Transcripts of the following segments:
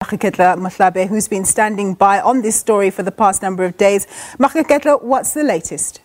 Makhura Mohlabe, who's been standing by on this story for the past number of days. Makhura, what's the latest?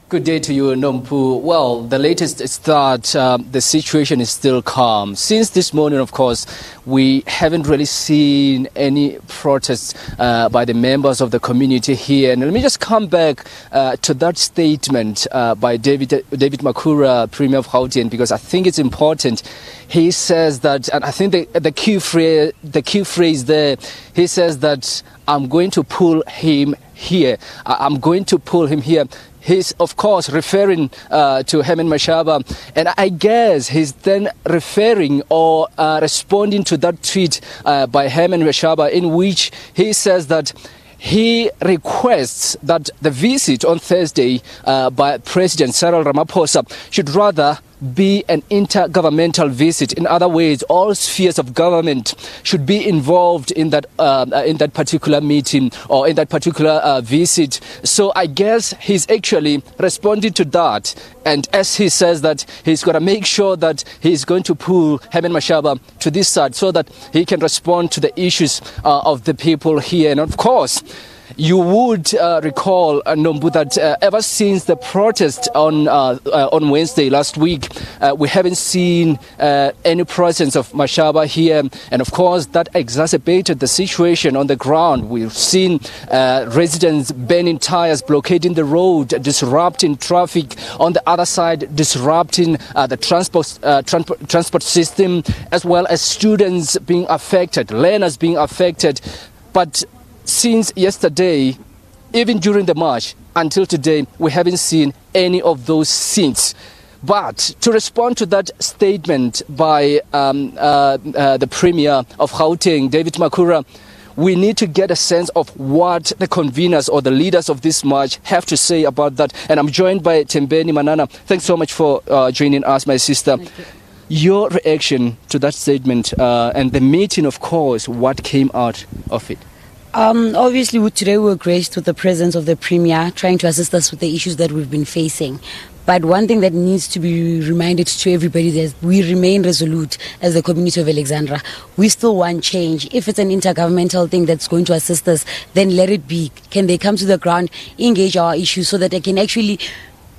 Good day to you, Nompu. Well, the latest is that the situation is still calm. Since this morning, of course, we haven't really seen any protests by the members of the community here. And let me just come back to that statement by David Makhura, Premier of Gauteng, because I think it's important. He says that, and I think the key phrase there, he says that I'm going to pull him here. I'm going to pull him here. He's, of course, referring to Herman Mashaba, and I guess he's then referring or responding to that tweet by Herman Mashaba, in which he says that he requests that the visit on Thursday by President Cyril Ramaphosa should rather be an intergovernmental visit. In other words, all spheres of government should be involved in that particular meeting or in that particular visit. So I guess he's actually responding to that. And as he says that he's going to make sure that he's going to pull Herman Mashaba to this side so that he can respond to the issues of the people here. And of course, you would recall, Nombu, that ever since the protest on Wednesday last week, we haven't seen any presence of Mashaba here. And of course, that exacerbated the situation on the ground. We've seen residents burning tires, blockading the road, disrupting traffic. On the other side, disrupting the transport system, as well as students being affected, learners being affected. But since yesterday, even during the march, until today, we haven't seen any of those scenes. But to respond to that statement by the Premier of Gauteng, David Makhura, we need to get a sense of what the conveners or the leaders of this march have to say about that. And I'm joined by Tembeni Manana. Thanks so much for joining us, my sister. Your reaction to that statement and the meeting, of course, what came out of it? Obviously, today we were graced with the presence of the Premier trying to assist us with the issues that we've been facing. But one thing that needs to be reminded to everybody is we remain resolute as the community of Alexandra. We still want change. If it's an intergovernmental thing that's going to assist us, then let it be. Can they come to the ground, engage our issues so that they can actually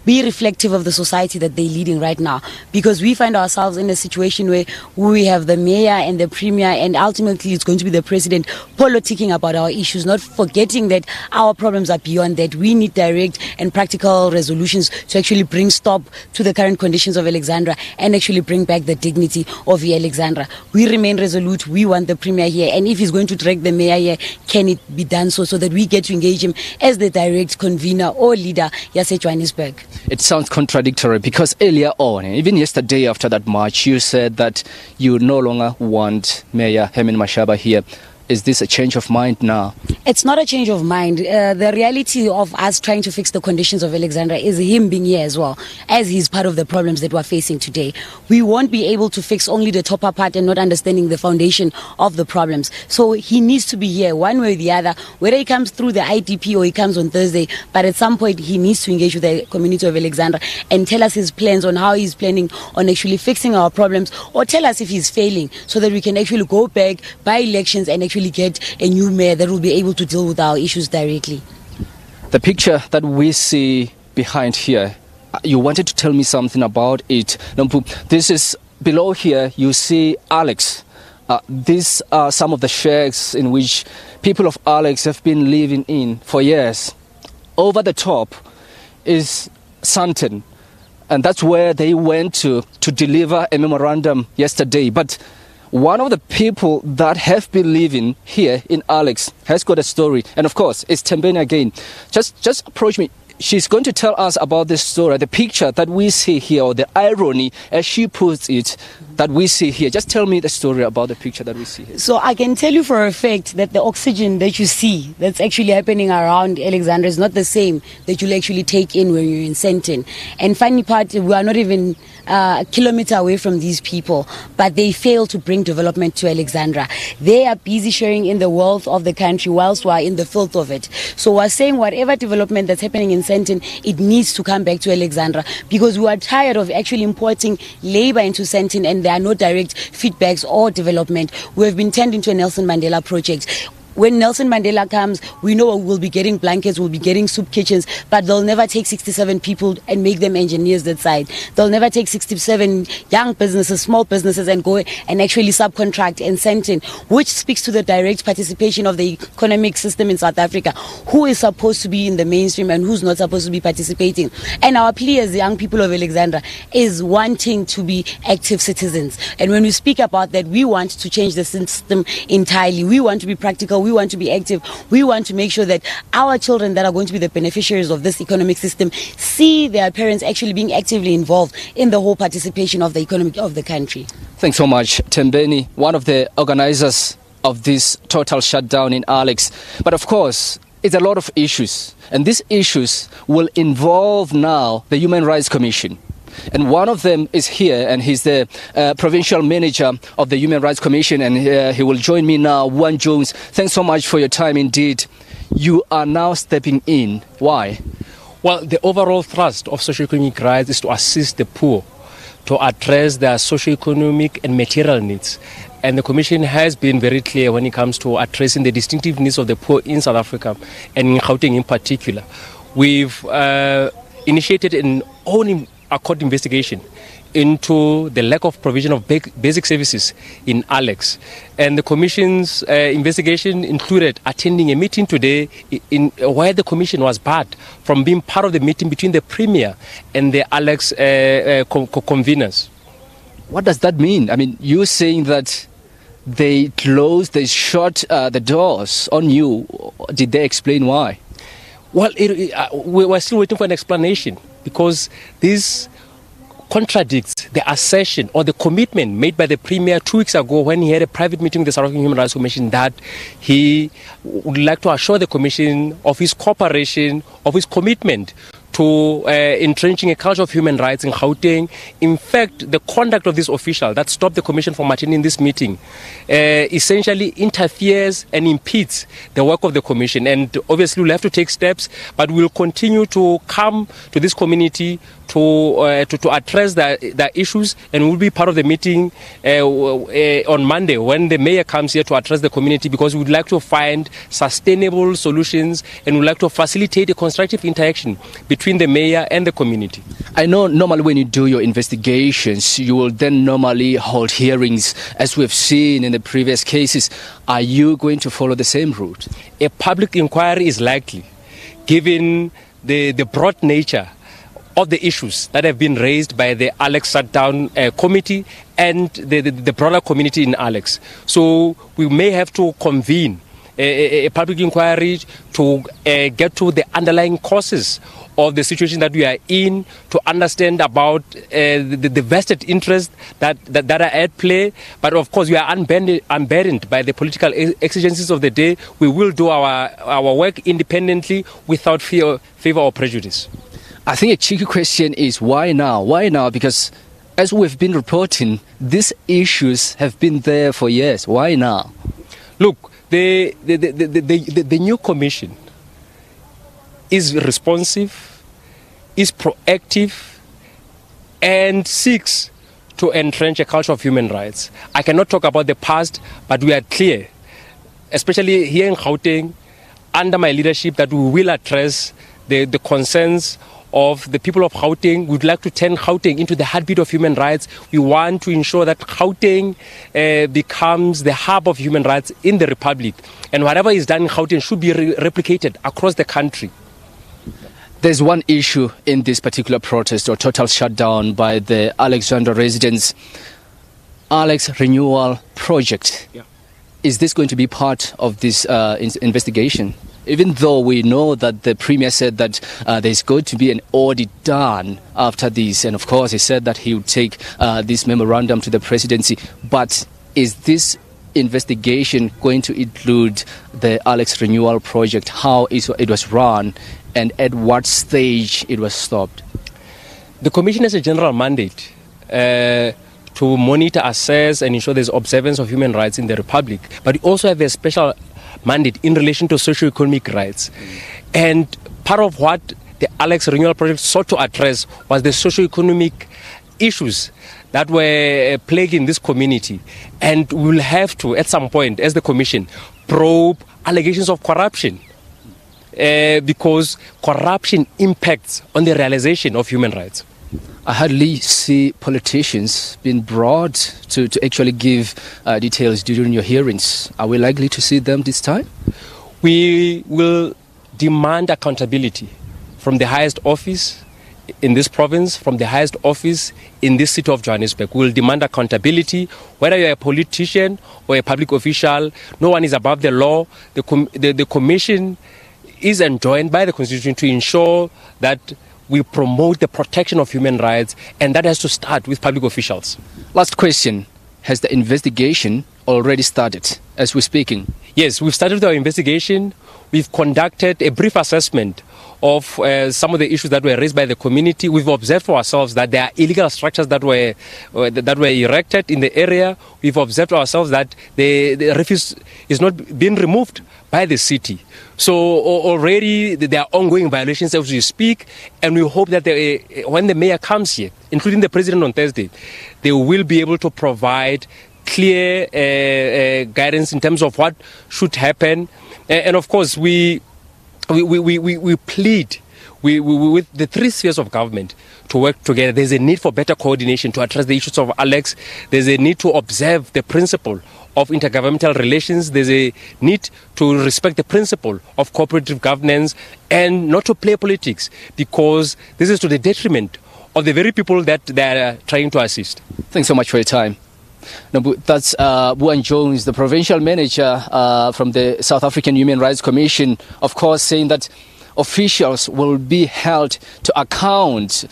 be reflective of the society that they're leading right now? Because we find ourselves in a situation where we have the mayor and the premier, and ultimately it's going to be the president politicking about our issues, not forgetting that our problems are beyond that. We need direct and practical resolutions to actually bring stop to the current conditions of Alexandra and actually bring back the dignity of Alexandra. We remain resolute. We want the premier here, and if he's going to drag the mayor here, can it be done so that we get to engage him as the direct convener or leader here at Johannesburg? It sounds contradictory because earlier on, even yesterday after that march, you said that you no longer want Mayor Herman Mashaba here. Is this a change of mind now? It's not a change of mind. The reality of us trying to fix the conditions of Alexandra is him being here as well, as he's part of the problems that we're facing today. We won't be able to fix only the top part and not understanding the foundation of the problems. So he needs to be here one way or the other, whether he comes through the IDP or he comes on Thursday. But at some point, he needs to engage with the community of Alexandra and tell us his plans on how he's planning on actually fixing our problems, or tell us if he's failing so that we can actually go back by elections and actually get a new mayor that will be able to deal with our issues directly. The picture that we see behind here, you wanted to tell me something about it. This is below here, you see Alex. These are some of the shacks in which people of Alex have been living in for years. Over the top is Santon, and that's where they went to deliver a memorandum yesterday. But one of the people that have been living here in Alex has got a story. And of course, it's Tembeni again. Just approach me. She's going to tell us about this story, the picture that we see here, or the irony, as she puts it, that we see here. Just tell me the story about the picture that we see here. So I can tell you for a fact that the oxygen that you see that's actually happening around Alexandra is not the same that you'll actually take in when you're in Sentin. And funny part, we are not even a kilometer away from these people, but they fail to bring development to Alexandra. They are busy sharing in the wealth of the country whilst we are in the filth of it. So we're saying whatever development that's happening in Sentin, it needs to come back to Alexandra, because we are tired of actually importing labor into Sentin and and there are no direct feedbacks or development. We have been turned into a Nelson Mandela project. When Nelson Mandela comes, we know we'll be getting blankets, we'll be getting soup kitchens, but they'll never take 67 people and make them engineers that side. They'll never take 67 young businesses, small businesses, and go and actually subcontract and send in, which speaks to the direct participation of the economic system in South Africa. Who is supposed to be in the mainstream and who's not supposed to be participating? And our plea as the young people of Alexandra is wanting to be active citizens. And when we speak about that, we want to change the system entirely. We want to be practical. We want to be active. We want to make sure that our children that are going to be the beneficiaries of this economic system see their parents actually being actively involved in the whole participation of the economy of the country. Thanks so much, Tembeni, one of the organizers of this total shutdown in Alex. But of course, it's a lot of issues. And these issues will involve now the Human Rights Commission. And one of them is here, and he's the provincial manager of the Human Rights Commission, and he will join me now. Juan Jones, thanks so much for your time indeed. You are now stepping in. Why? Well, the overall thrust of socioeconomic rights is to assist the poor to address their socioeconomic and material needs. And the Commission has been very clear when it comes to addressing the distinctive needs of the poor in South Africa, and in Gauteng in particular. We've initiated an own court investigation into the lack of provision of basic services in Alex. And the Commission's investigation included attending a meeting today where the Commission was barred from being part of the meeting between the Premier and the Alex conveners. What does that mean? I mean, you're saying that they closed, they shut the doors on you. Did they explain why? Well, we're still waiting for an explanation, because this contradicts the assertion or the commitment made by the Premier 2 weeks ago when he had a private meeting with the South African Human Rights Commission that he would like to assure the Commission of his cooperation, of his commitment to entrenching a culture of human rights in Gauteng. In fact, the conduct of this official that stopped the Commission from attending this meeting essentially interferes and impedes the work of the Commission. And obviously we'll have to take steps, but we'll continue to come to this community to address the issues, and we'll be part of the meeting on Monday when the Mayor comes here to address the community, because we'd like to find sustainable solutions and we'd like to facilitate a constructive interaction between the Mayor and the community. I know normally when you do your investigations, you will then normally hold hearings, as we've seen in the previous cases. Are you going to follow the same route? A public inquiry is likely, given the broad nature of the issues that have been raised by the Alex shutdown committee and the broader community in Alex. So we may have to convene a public inquiry to get to the underlying causes of the situation that we are in, to understand about the vested interests that are at play. But of course, we are unburdened by the political exigencies of the day. We will do our work independently without fear, favor or prejudice. I think a cheeky question is, why now? Why now? Because as we've been reporting, these issues have been there for years. Why now? Look, the new commission is responsive, is proactive, and seeks to entrench a culture of human rights. I cannot talk about the past, but we are clear, especially here in Gauteng, under my leadership, that we will address the concerns of the people of Gauteng. We'd like to turn Gauteng into the heartbeat of human rights. We want to ensure that Gauteng becomes the hub of human rights in the Republic. And whatever is done in Gauteng should be replicated across the country. There's one issue in this particular protest or total shutdown by the Alexandra residents. Alex Renewal Project. Yeah. Is this going to be part of this investigation? Even though we know that the Premier said that there's going to be an audit done after this, and of course he said that he would take this memorandum to the presidency. But is this investigation going to include the Alex Renewal Project, how it was run, and at what stage it was stopped? The Commission has a general mandate to monitor, assess, and ensure there's observance of human rights in the Republic. But we also have a special mandate in relation to socio-economic rights. And part of what the Alex Renewal Project sought to address was the socio-economic issues that were plaguing this community, and we will have to, at some point, as the Commission, probe allegations of corruption, because corruption impacts on the realization of human rights. I hardly see politicians being brought to actually give details during your hearings. Are we likely to see them this time? We will demand accountability from the highest office in this province, from the highest office in this city of Johannesburg. We will demand accountability. Whether you're a politician or a public official, no one is above the law. The Commission is enjoined by the Constitution to ensure that we promote the protection of human rights, and that has to start with public officials. Last question. Has the investigation already started as we're speaking? Yes, we've started our investigation. We've conducted a brief assessment of some of the issues that were raised by the community. We've observed for ourselves that there are illegal structures that were erected in the area. We've observed for ourselves that the refuse is not being removed by the city. So already there are ongoing violations as we speak, and we hope that when the mayor comes here, including the president on Thursday, they will be able to provide clear guidance in terms of what should happen. And of course, we plead with the three spheres of government to work together. There's a need for better coordination to address the issues of Alex. There's a need to observe the principle of intergovernmental relations. There's a need to respect the principle of cooperative governance and not to play politics, because this is to the detriment of the very people that they are trying to assist. Thanks so much for your time. No, that's Buan Jones, the provincial manager from the South African Human Rights Commission, of course, saying that officials will be held to account,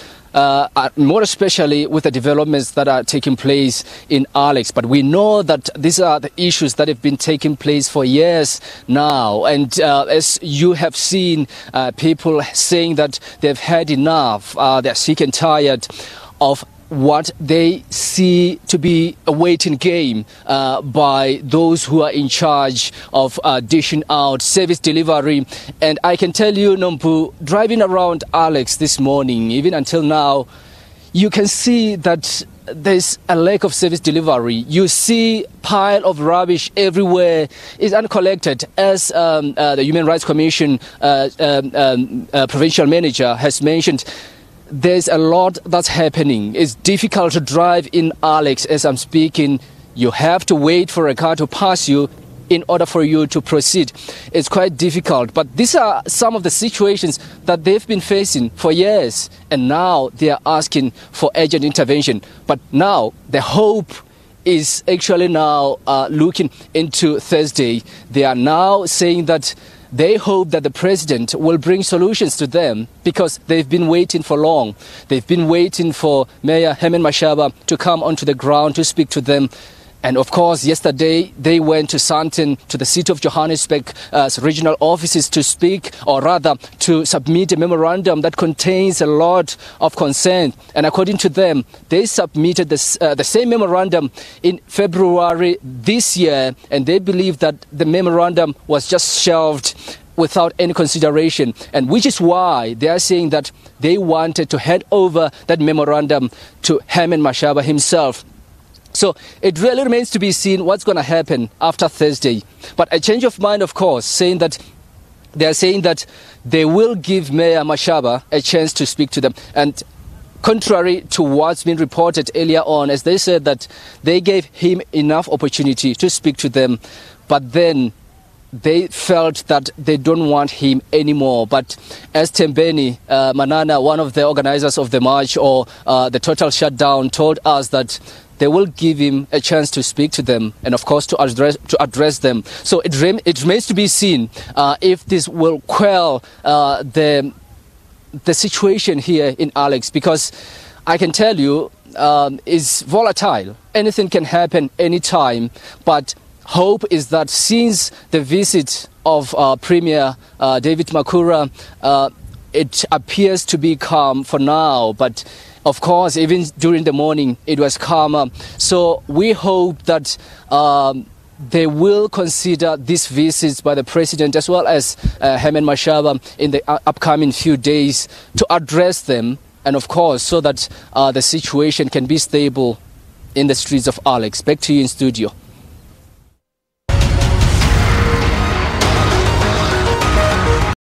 more especially with the developments that are taking place in Alex. But we know that these are the issues that have been taking place for years now. And as you have seen, people saying that they've had enough, they're sick and tired of what they see to be a waiting game by those who are in charge of dishing out service delivery. And I can tell you, Nompu, driving around Alex this morning, even until now, you can see that there's a lack of service delivery. You see pile of rubbish everywhere is uncollected, as the Human Rights Commission provincial manager has mentioned. There's a lot that's happening. It's difficult to drive in Alex as I'm speaking. You have to wait for a car to pass you in order for you to proceed. It's quite difficult. But these are some of the situations that they've been facing for years. And now they are asking for urgent intervention. But now the hope is actually now looking into Thursday. They are now saying that they hope that the president will bring solutions to them, because they've been waiting for long. They've been waiting for Mayor Herman Mashaba to come onto the ground to speak to them. And of course, yesterday they went to Sandton, to the city of Johannesburg's regional offices to speak, or rather to submit a memorandum that contains a lot of concern. And according to them, they submitted the same memorandum in February this year, and they believe that the memorandum was just shelved without any consideration, and which is why they are saying that they wanted to hand over that memorandum to Herman Mashaba himself. So it really remains to be seen what's going to happen after Thursday. But a change of mind, of course, saying that they are saying that they will give Mayor Mashaba a chance to speak to them. And contrary to what's been reported earlier on, as they said that they gave him enough opportunity to speak to them, but then they felt that they don't want him anymore. But as Tembeni Manana, one of the organizers of the march or the total shutdown, told us that they will give him a chance to speak to them and, of course, to address them. So it remains to be seen if this will quell the situation here in Alex, because I can tell you it's volatile. Anything can happen anytime, but hope is that since the visit of Premier David Makhura, it appears to be calm for now, but of course, even during the morning, it was calmer. So we hope that they will consider these visits by the president as well as Herman Mashaba in the upcoming few days to address them and of course, so that the situation can be stable in the streets of Alex. Back to you in studio.